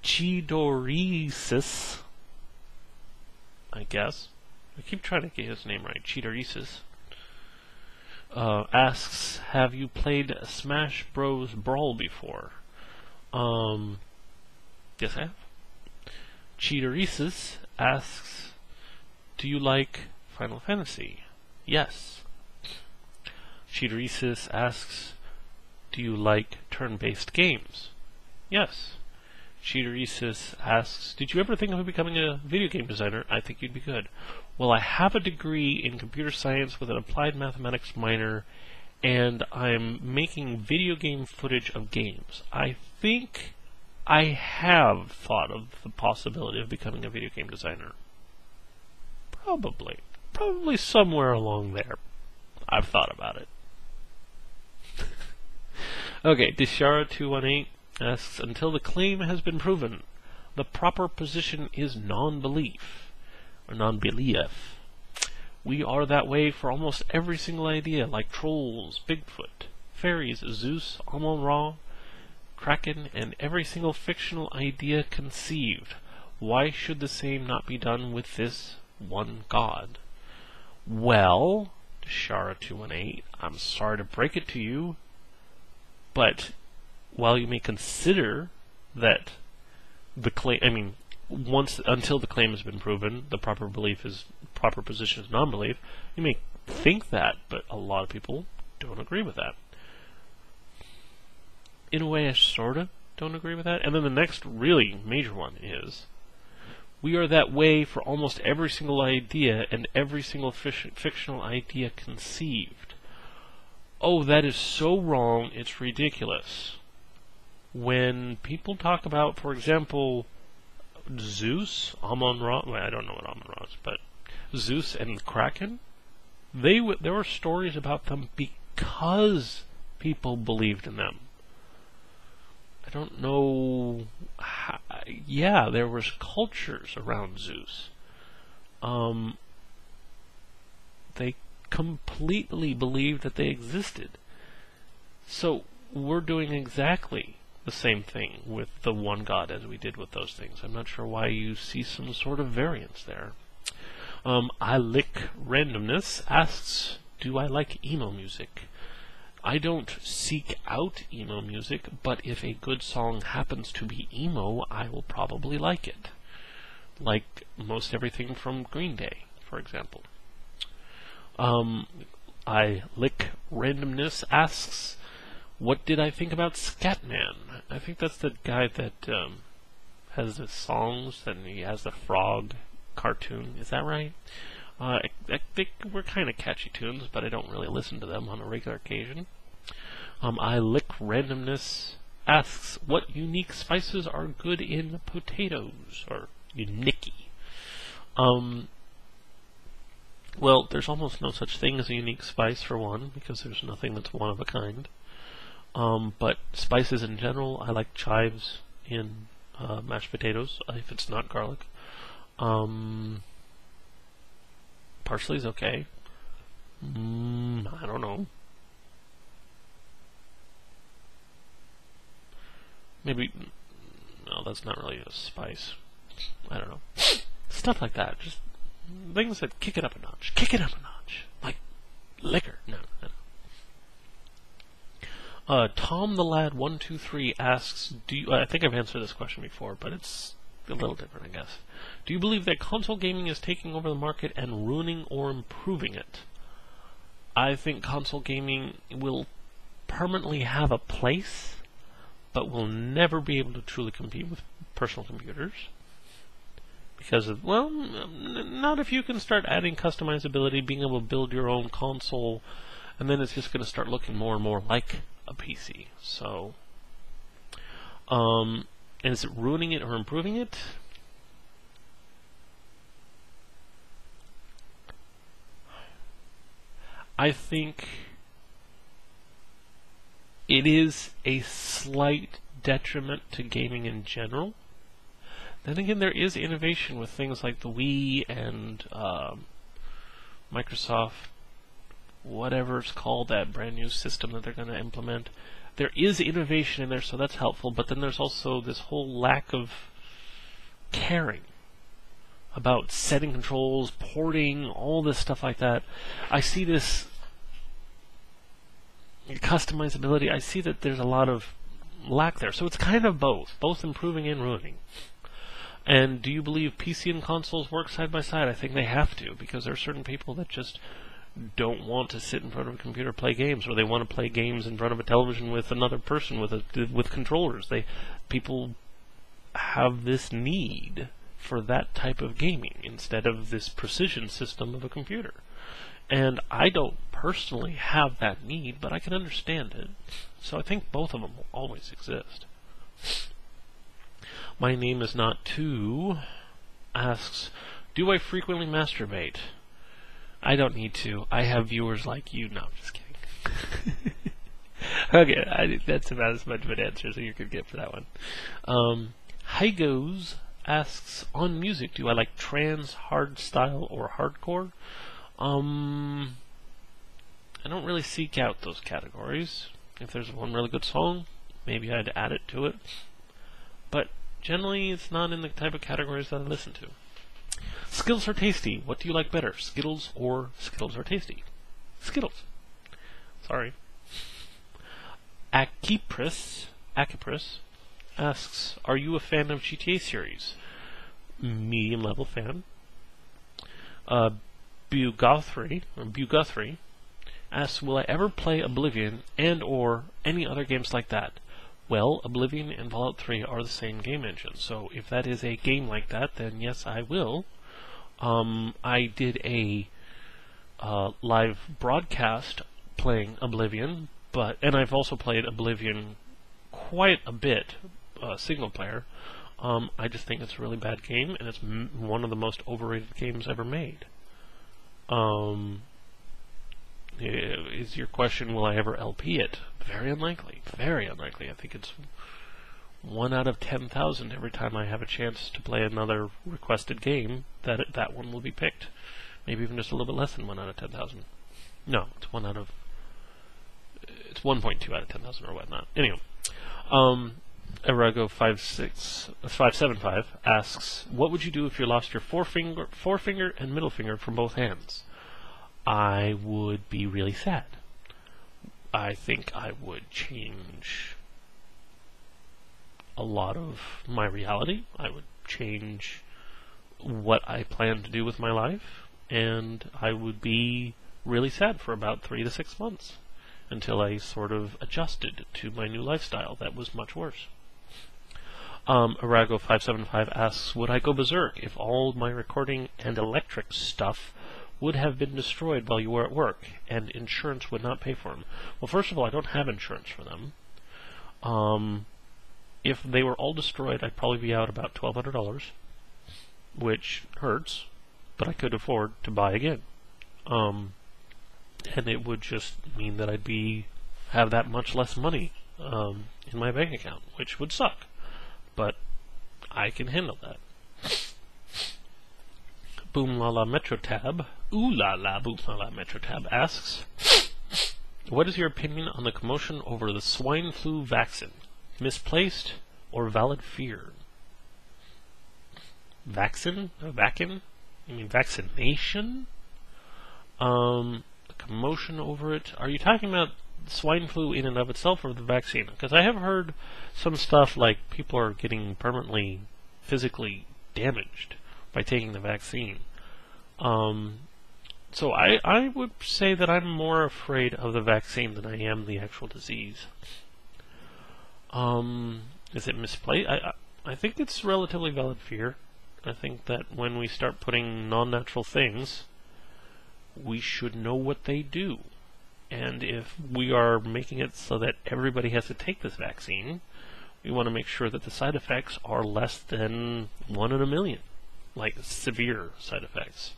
chidoriss, I guess. I keep trying to get his name right. Chidoriss. Asks, have you played Smash Bros. Brawl before? Yes, I have. Chidoriss asks, do you like Final Fantasy? Yes. Chidoriss asks, do you like turn-based games? Yes. Chidoriss asks, did you ever think of becoming a video game designer? I think you'd be good. Well, I have a degree in computer science with an applied mathematics minor, and I'm making video game footage of games. I think I have thought of the possibility of becoming a video game designer. Probably somewhere along there. I've thought about it. Okay, Deshara218 asks, until the claim has been proven, the proper position is non-belief, or non-beleif. We are that way for almost every single idea, like trolls, bigfoot, fairies, Zeus, Amon-Rah, kraken, and every single fictional idea conceived. Why should the same not be done with this one God? Well, Deshara218, I'm sorry to break it to you, but while you may consider that the claim, until the claim has been proven, the proper position is non-belief, you may think that, but a lot of people don't agree with that. In a way, I sort of don't agree with that. And then the next really major one is, we are that way for almost every single idea and every single fictional idea conceived. Oh, that is so wrong, it's ridiculous. When people talk about, for example, Zeus, Amon-Rah, well, I don't know what Amon-Rah is, but Zeus and kraken, there were stories about them because people believed in them. I don't know how, yeah, there was cultures around Zeus. They completely believed that they existed. So we're doing exactly the same thing with the one God as we did with those things. I'm not sure why you see some sort of variance there. Ilikrandomness asks, do I like emo music? I don't seek out emo music, but if a good song happens to be emo, I will probably like it. Like most everything from Green Day, for example. Ilikrandomness asks, what did I think about Scatman? I think that's the guy that has the songs, and he has the frog cartoon. Is that right? I think we're kind of catchy tunes, but I don't really listen to them on a regular occasion. Ilikrandomness asks, what unique spices are good in potatoes, or uniqe? Well, there's almost no such thing as a unique spice, for one, because there's nothing that's one of a kind. But spices in general, I like chives in mashed potatoes, if it's not garlic. Parsley's okay. I don't know. Maybe, no, that's not really a spice. I don't know. Stuff like that. Just things that kick it up a notch. Kick it up a notch. Like liquor. No. Tom the Lad 123 asks, I think I've answered this question before, but it's a little different, I guess. Do you believe that console gaming is taking over the market and ruining or improving it? I think console gaming will permanently have a place, but will never be able to truly compete with personal computers. Because of, well, not if you can start adding customizability, being able to build your own console, and then it's just going to start looking more and more like a PC. So, and is it ruining it or improving it? I think it is a slight detriment to gaming in general. Then again, there is innovation with things like the Wii and Microsoft, whatever it's called, that brand new system that they're going to implement. There is innovation in there, so that's helpful, but then there's also this whole lack of caring about setting controls, porting, all this stuff like that. I see this customizability. I see that there's a lot of lack there. So it's kind of both improving and ruining. And do you believe PC and consoles work side by side? I think they have to, because there are certain people that just don't want to sit in front of a computer play games, or they want to play games in front of a television with another person with controllers. People have this need for that type of gaming instead of this precision system of a computer. And I don't personally have that need, but I can understand it. So I think both of them will always exist. My name is not two asks, do I frequently masturbate? I don't need to. I have viewers like you. No, I'm just kidding. Okay, that's about as much of an answer as you could get for that one. Hygos asks, on music, do I like trance, hardstyle, or hardcore? I don't really seek out those categories. If there's one really good song, maybe I'd add it to it. But generally, it's not in the type of categories that I listen to. Skittles or Tasty? What do you like better, Skittles or Tasty? Skittles. Sorry. Akipris asks, are you a fan of GTA series? Medium level fan. Buguthry asks, will I ever play Oblivion and or any other games like that? Well, Oblivion and Fallout 3 are the same game engine, so if that is a game like that, then yes, I will. I did a live broadcast playing Oblivion, and I've also played Oblivion quite a bit, single player. I just think it's a really bad game, and it's one of the most overrated games ever made. Is your question, will I ever LP it? Very unlikely. Very unlikely. I think it's 1 out of 10,000 every time I have a chance to play another requested game that one will be picked. Maybe even just a little bit less than 1 out of 10,000. No, it's 1.2 out of 10,000 or whatnot. Anyway, Arago575 asks, what would you do if you lost your forefinger and middle finger from both hands? I would be really sad. I think I would change a lot of my reality. I would change what I plan to do with my life, and I would be really sad for about 3 to 6 months until I sort of adjusted to my new lifestyle that was much worse. Arago575 asks, would I go berserk if all my recording and electric stuff would have been destroyed while you were at work, and insurance would not pay for them? Well, first of all, I don't have insurance for them. If they were all destroyed, I'd probably be out about $1,200, which hurts, but I could afford to buy again. And it would just mean that I'd have that much less money in my bank account, which would suck. But I can handle that. Boom La La Metro Tab, Ooh La La Boom La La Metro Tab asks, what is your opinion on the commotion over the swine flu vaccine? Misplaced or valid fear? Vaccine? Vaccine? You mean vaccination? Commotion over it. Are you talking about swine flu in and of itself or the vaccine? Because I have heard some stuff like people are getting permanently physically damaged by taking the vaccine. So I would say that I'm more afraid of the vaccine than I am the actual disease. Is it misplaced? I think it's relatively valid fear. I think that when we start putting non-natural things, we should know what they do. And if we are making it so that everybody has to take this vaccine, we want to make sure that the side effects are less than 1 in a million. Like severe side effects.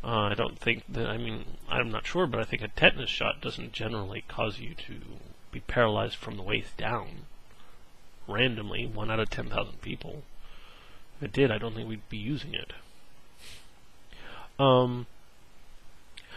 I don't think that, I'm not sure, but I think a tetanus shot doesn't generally cause you to be paralyzed from the waist down. Randomly, 1 out of 10,000 people. If it did, I don't think we'd be using it.